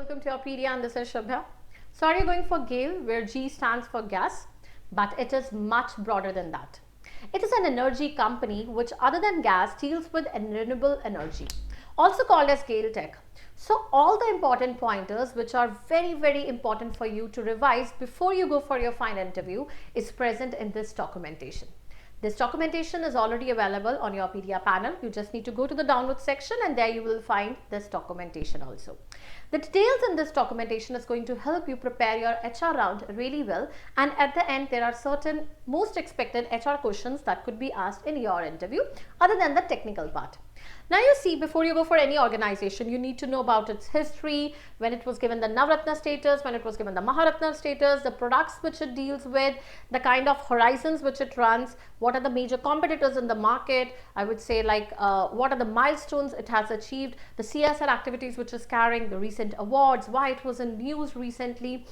welcome to your PD and this is Shubha. Sorry, you're going for GAIL where G stands for gas, but it is much broader than that. It is an energy company which other than gas deals with renewable energy, also called as GAIL Tech. So all the important pointers which are very important for you to revise before you go for your final interview is present in this documentation. This documentation is already available on your PDF panel. You just need to go to the download section and there you will find this documentation also. The details in this documentation is going to help you prepare your HR round really well, and at the end there are certain most expected HR questions that could be asked in your interview other than the technical part. Now you see, before you go for any organization, you need to know about its history, when it was given the Navratna status, when it was given the Maharatna status, the products which it deals with, the kind of horizons which it runs, what are the major competitors in the market, I would say like what are the milestones it has achieved, the CSR activities which is carrying, the recent awards, why it was in news recently,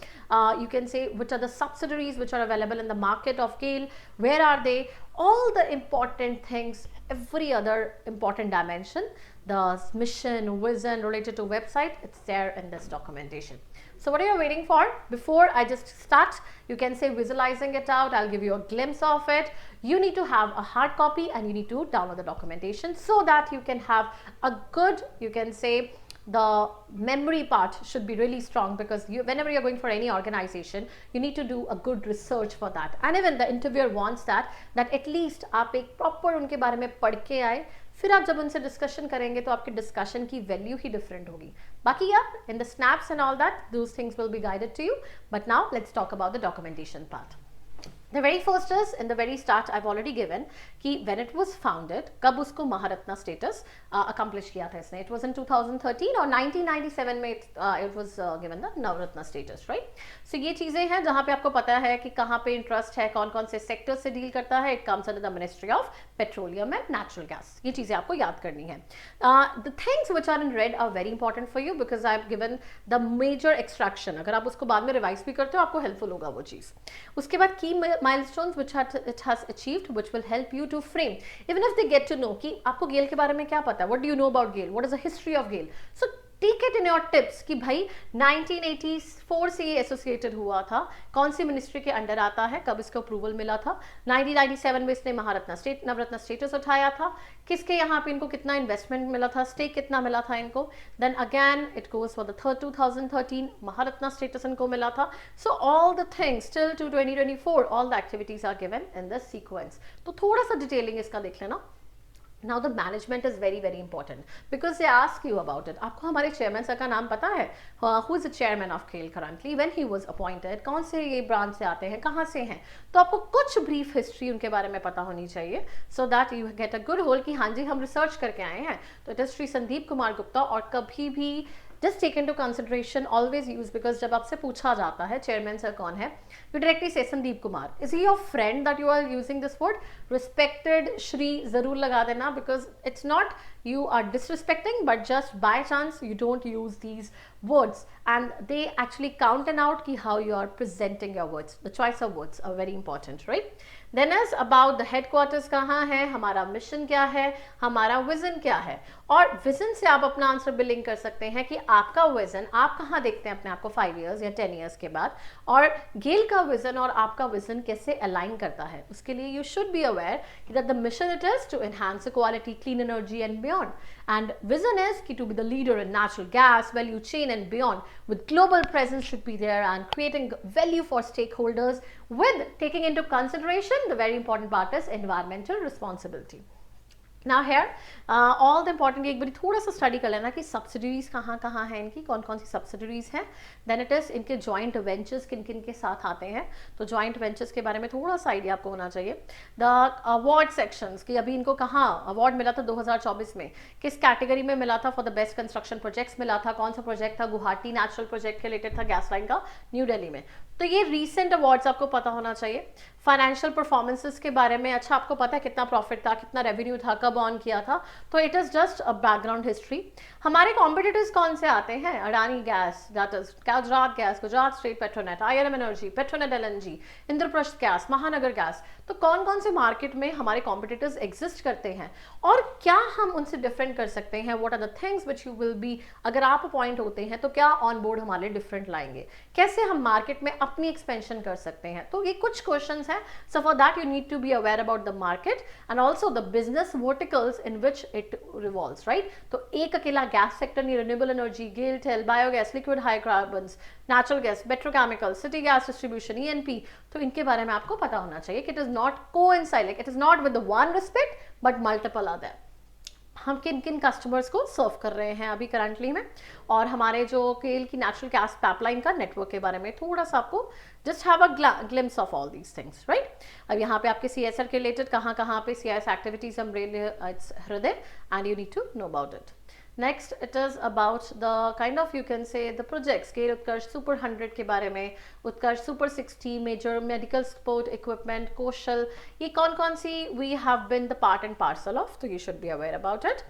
you can say which are the subsidiaries which are available in the market of GAIL, where are they, all the important things, every other important dimension, the mission, vision related to website, it's there in this documentation. So what are you waiting for? Before I just start, you can say visualizing it out, I'll give you a glimpse of it. You need to have a hard copy and you need to download the documentation so that you can have a good, you can say, the memory part should be really strong, because whenever you're going for any organization, you need to do a good research for that, and even the interviewer wants that at least आप एक proper उनके बारे में पढ़ के आए, फिर आप जब उनसे डिस्कशन करेंगे तो आपके डिस्कशन की वैल्यू ही डिफरेंट होगी. बाकी यार in the snaps and all that, those things will be guided to you, but now let's talk about the documentation part. The very first is, in the very start I've already given कि when it was founded, कब उसको Maharatna status accomplish किया था इसने. It was in 2013 और 1997 में it was given the Navratna status, right? So ये चीज़ें हैं जहाँ पे आपको पता है कि कहाँ पे इंटरेस्ट है, कौन कौन से सेक्टर से डील करता है. It comes under the Ministry of Petroleum and Natural Gas. ये चीज़ें आपको याद करनी है. The things which are in red are very important for you because I've given the major extraction. अगर आप उसको बाद में रिवाइज भी करते हो आपको हेल्पफुल होगा वो चीज़. उसके बाद की milestones which it has achieved, which will help you to frame, even if they get to know कि आपको गेल के बारे में क्या पता है, what do you know about GAIL, what is the history of GAIL. So take it in your tips कि भाई 1984 से ये एसोसिएटेड हुआ था, कौन सी मिनिस्ट्री के अंडर आता है, कब इसको अप्रूवल मिला था, 1997 में इसने नवरत्ना स्टेटस उठाया था, किसके यहाँ पे इनको कितना इन्वेस्टमेंट मिला था, स्टेक कितना मिला था इनको, then again it goes for the 2013 Maharatna status इनको मिला था. So all the things till to 2024 all the activities are given in this sequence. तो थोड़ा सा डिटेलिंग इसका देख लेना. Now the management is very important because they ask you about it. आपको हमारे चेयरमैन सर का नाम पता है? Who is the chairman of GAIL currently? When he was appointed? कौन से ये ब्रांच से आते हैं, कहाँ से हैं? तो आपको कुछ ब्रीफ हिस्ट्री उनके बारे में पता होनी चाहिए so that you get a good hold कि हाँ जी हम रिसर्च करके आए हैं. तो it is श्री संदीप कुमार गुप्ता. और कभी भी just take into consideration, always use, because जब आपसे पूछा जाता है चेयरमैन सर कौन है, you directly say Sandeep Kumar. Is he your friend that you are using this word? Respected Shri जरूर लगा देना, because it's not you are disrespecting, but just by chance you don't use these words and they actually count and out कि how you are presenting your words. The choice of words are very important, right? Then is about the headquarters कहाँ है, हमारा mission क्या है, हमारा vision क्या है. और विजन से आप अपना आंसर बिलिंग कर सकते हैं कि आपका विजन, आप कहाँ देखते हैं अपने आप को 5 years या 10 years के बाद, और गेल का विजन और आपका विजन कैसे अलाइन करता है. उसके लिए you should be aware that the mission it is to enhance the quality, clean energy and beyond, and vision is to be the leader in natural gas value chain and beyond, with global presence should be there and creating value for stakeholders with taking into consideration the very important part is environmental responsibility. Now here all the important एक बारी थोड़ा सा study कर लेना कि subsidies कहाँ कहाँ हैं इनकी, कौन कौन सी सब्सिडीज हैं. देन इट इज इनके जॉइंट वेंचर्स किन किन के साथ आते हैं. तो जॉइंट वेंचर्स के बारे में थोड़ा सा आइडिया आपको होना चाहिए. द अवार्ड सेक्शंस कि अभी इनको कहाँ अवार्ड मिला था 2024 में, किस कैटेगरी में मिला था. For the best construction projects मिला था. कौन सा प्रोजेक्ट था? गुवाहाटी नेचुरल प्रोजेक्ट के रिलेटेड था, गैस लाइन का न्यू दिल्ली में. तो ये रीसेंट अवार्ड्स आपको पता होना चाहिए। फाइनेंशियल परफॉर्मेंसेस के बारे में अच्छा आपको पता है कितना प्रॉफिट था, कितना रेवेन्यू था, कब ऑन किया था, तो it is just a background history. हमारे कॉम्पिटिटर्स कौन से आते हैं? Adani gas, that is Gujarat gas, Gujarat state Petronet, IRM energy, Petronet LNG, Indraprastha gas, महानगर गैस। तो कौन कौन से मार्केट में हमारे कॉम्पिटिटर्स एग्जिस्ट करते हैं और क्या हम उनसे डिफरेंट कर सकते हैं? What are the things which you will be, अगर आप अपॉइंट होते हैं तो क्या ऑन बोर्ड हमारे डिफरेंट लाएंगे, कैसे हम मार्केट में अपनी एक्सपेंशन कर सकते हैं? तो ये कुछ क्वेश्चंस हैं। So for that you need to be aware about the market and also the business verticals in which it revolves, right? तो एक अकेला गैस सेक्टर नहीं, रिन्यूएबल एनर्जी, गेल, टेल, biogas, liquid hydrocarbons, natural gas, petrochemical, city gas distribution, ENP, तो इनके बारे में आपको पता होना चाहिए कि it is not coincide, it is not with one respect but multiple other. हम किन किन कस्टमर्स को सर्व कर रहे हैं अभी करंटली में, और हमारे जो केल की नेचुरल गैस पाइपलाइन का नेटवर्क के बारे में थोड़ा सा आपको just have a glimpse of all these things, right. अब यहाँ पे आपके CSR के रिलेटेड कहाँ कहाँ पे CIS एक्टिविटीज हम इट्स हृदय and you need to know about it. Next it is about the kind of you can say the projects के उत्कर्ष सुपर 100 के बारे में, Utkarsh super 60, major medical support equipment, Kaushal, ये कौन कौन सी we have been the part and parcel of, तो you should be aware about it.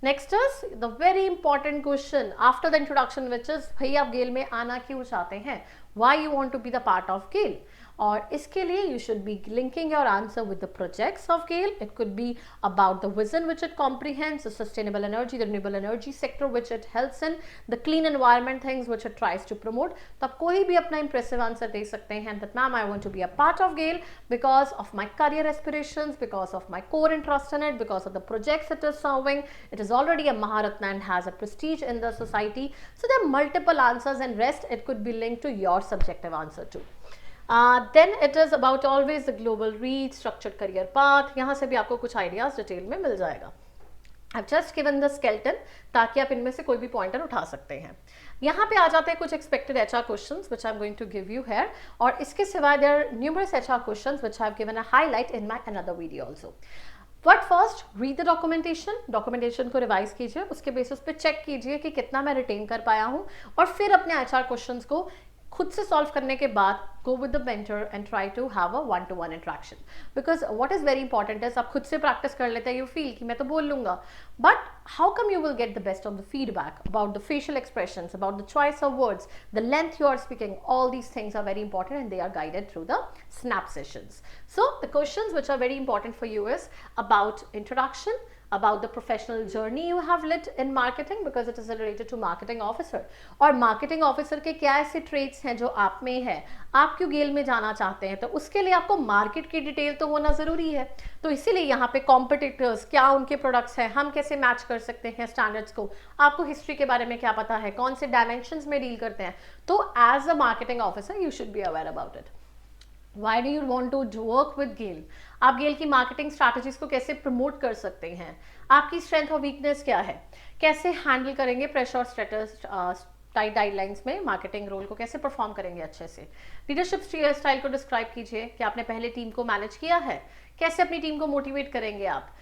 Next is the very important question after the introduction which is भाई आप गेल में आना क्यों चाहते हैं, why you want to be the part of GAIL, और इसके लिए you should be linking your answer with the projects of GAIL. It could be about the vision which it comprehends, the sustainable energy, the renewable energy sector which it helps in, the clean environment things which it tries to promote. तो आप कोई भी अपना impressive answer दे सकते हैं that ma'am I want to be a part of GAIL because of my career aspirations, because of my core interest in it, because of the projects it is serving. It is already a Maharatna and has a prestige in the society. So there are multiple answers and rest it could be linked to your subjective answer too. Then it is about always the global reach, structured career path. यहाँ से भी आपको कुछ ideas detail में मिल जाएगा। I've just given the skeleton ताकि आप इनमें से कोई भी पॉइंटर उठा सकते हैं। यहाँ पे आ जाते हैं कुछ expected HR questions which I'm going to give you here, और इसके सिवाय there are numerous HR questions which I've given a highlight in my another video also. But first read the documentation को रिवाइज कीजिए, उसके basis पे check कीजिए कि कितना मैं रिटेन कर पाया हूँ, और फिर अपने HR क्वेश्चंस को खुद से सॉल्व करने के बाद go with the mentor and try to have a one-to-one interaction, because what is very important is आप खुद से प्रैक्टिस कर लेते हैं, you feel कि मैं तो बोल लूँगा, but how come you will get the best of the feedback about the facial expressions, about the choice of words, the length you are speaking, all these things are very important and they are guided through the snap sessions. So the questions which are very important for you is about introduction, about the professional journey you have led in marketing because it is related to marketing officer, और marketing officer के क्या ऐसे traits हैं जो आप में है, आप क्यों गेल में जाना चाहते हैं, तो उसके लिए आपको मार्केट की डिटेल तो होना ज़रूरी है। तो इसीलिए यहाँ पे कॉम्पिटिटर्स क्या उनके प्रोडक्ट्स हैं, हम कैसे मैच कर सकते हैं स्टैंडर्ड्स को, आपको हिस्ट्री के बारे में क्या पता है, कौन से डायमेंशंस में डील करते हैं, तो as a marketing officer you should be aware about it. Why do you want to work with GAIL? आप गेल की मार्केटिंग स्ट्रैटेजीज को कैसे प्रमोट कर सकते हैं, आपकी स्ट्रेंथ और वीकनेस क्या है, कैसे हैंडल करेंगे प्रेशर और स्टेटस टाइट गाइडलाइंस में, मार्केटिंग रोल को कैसे परफॉर्म करेंगे अच्छे से, लीडरशिप स्टाइल को डिस्क्राइब कीजिए कि आपने पहले टीम को मैनेज किया है, कैसे अपनी टीम को मोटिवेट करेंगे आप,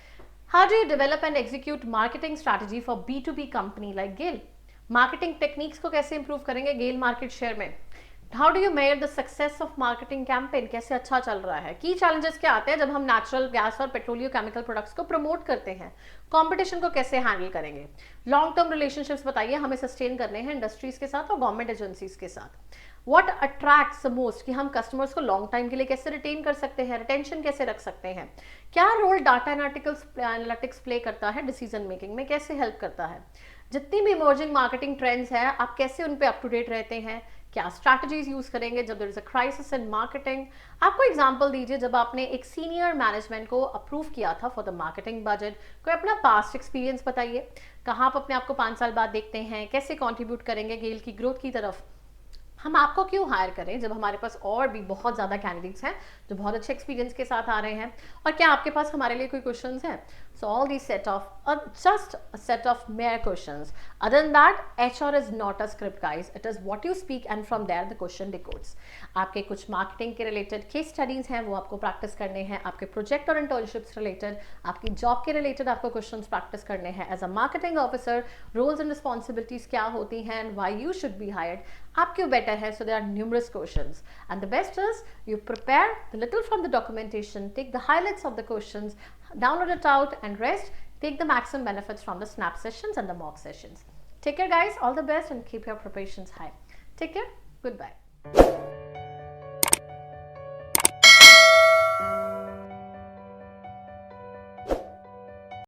how do you develop and execute marketing strategy for B2B company like GAIL, marketing techniques को कैसे इंप्रूव करेंगे गेल मार्केट शेयर में, how do you measure the success of marketing campaign, कैसे अच्छा चल रहा है, की चैलेंजेस क्या आते हैं जब हम नेचुरल गैस और पेट्रोलियो केमिकल प्रोडक्ट्स को प्रमोट करते हैं, कंपटीशन को कैसे हैंडल करेंगे, लॉन्ग टर्म रिलेशनशिप्स बताइए हमें सस्टेन करने हैं इंडस्ट्रीज के साथ और गवर्नमेंट एजेंसीज के साथ, व्हाट अट्रैक्ट्स द मोस्ट कि हम कस्टमर्स को लॉन्ग टाइम के लिए कैसे रिटेन कर सकते हैं, रिटेंशन कैसे रख सकते हैं, क्या रोल डाटा एनालिटिक्स प्ले करता है डिसीजन मेकिंग में, कैसे हेल्प करता है, जितनी भी इमर्जिंग मार्केटिंग ट्रेंड्स हैं आप कैसे उन पे अप टू डेट रहते हैं, क्या स्ट्रैटेजीज यूज करेंगे जब there is a crisis in marketing. आपको एग्जांपल दीजिए जब आपने एक सीनियर मैनेजमेंट को अप्रूव किया था फॉर द मार्केटिंग बजट, कोई अपना पास्ट एक्सपीरियंस बताइए, कहाँ आप अपने आप को 5 साल बाद देखते हैं, कैसे कंट्रीब्यूट करेंगे गेल की ग्रोथ की तरफ, हम आपको क्यों हायर करें जब हमारे पास और भी बहुत ज़्यादा कैंडिडेट्स हैं जो बहुत अच्छे एक्सपीरियंस के साथ आ रहे हैं, और क्या आपके पास हमारे लिए कोई क्वेश्चंस हैं, So all these set of just a set of mere questions. Other than that, HR is not a script, guys. It is what you speak and from there the question decodes. आपके कुछ marketing के related case studies हैं वो आपको practice करने हैं, आपके project और इंटर्नशिप्स रिलेटेड, आपकी जॉब के रिलेटेड आपको क्वेश्चंस प्रैक्टिस करने हैं. As a marketing officer roles and responsibilities क्या होती हैं and why you should be hired, आप क्यों बेटर है. So there are numerous questions and the best is you prepare the little from the documentation, take the highlights of the questions, download it out and rest. Take the maximum benefits from the snap sessions and the mock sessions. Take care guys, all the best and keep your preparations high. Take care, goodbye.